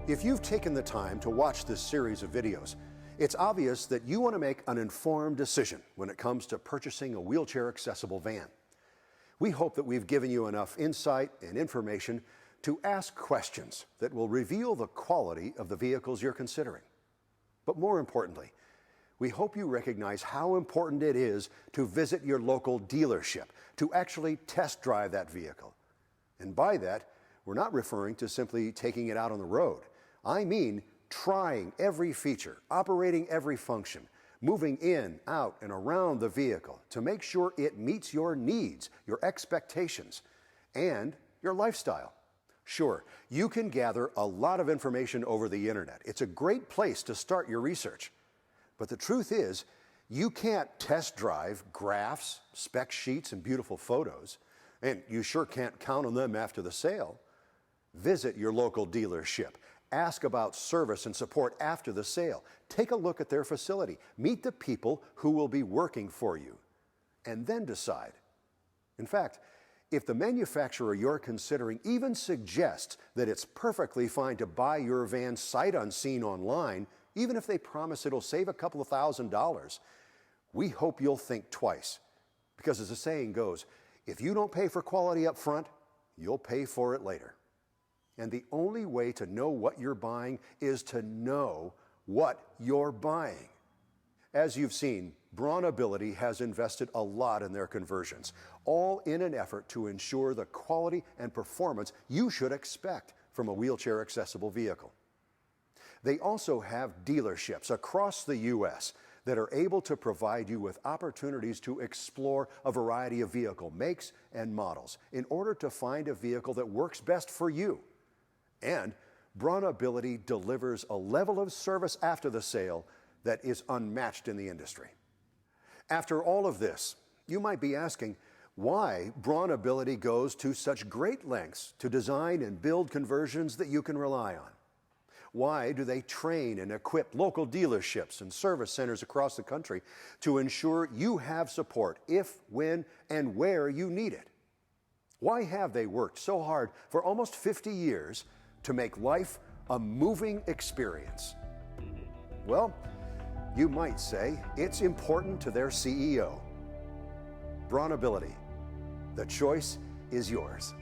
If you've taken the time to watch this series of videos, it's obvious that you want to make an informed decision when it comes to purchasing a wheelchair-accessible van. We hope that we've given you enough insight and information to ask questions that will reveal the quality of the vehicles you're considering. But more importantly, we hope you recognize how important it is to visit your local dealership, to actually test drive that vehicle. And by that, we're not referring to simply taking it out on the road. I mean trying every feature, operating every function, moving in, out, and around the vehicle to make sure it meets your needs, your expectations, and your lifestyle. Sure, you can gather a lot of information over the internet. It's a great place to start your research. But the truth is, you can't test drive graphs, spec sheets, and beautiful photos, and you sure can't count on them after the sale. Visit your local dealership. Ask about service and support after the sale. Take a look at their facility. Meet the people who will be working for you, and then decide. In fact, if the manufacturer you're considering even suggests that it's perfectly fine to buy your van sight unseen online, even if they promise it'll save a couple of $1,000s, we hope you'll think twice. Because as the saying goes, if you don't pay for quality up front, you'll pay for it later. And the only way to know what you're buying is to know what you're buying. As you've seen, BraunAbility has invested a lot in their conversions, all in an effort to ensure the quality and performance you should expect from a wheelchair-accessible vehicle. They also have dealerships across the U.S. that are able to provide you with opportunities to explore a variety of vehicle makes and models in order to find a vehicle that works best for you. And BraunAbility delivers a level of service after the sale that is unmatched in the industry. After all of this, you might be asking why BraunAbility goes to such great lengths to design and build conversions that you can rely on. Why do they train and equip local dealerships and service centers across the country to ensure you have support if, when, and where you need it? Why have they worked so hard for almost 50 years to make life a moving experience? Well, you might say it's important to their CEO. BraunAbility. The choice is yours.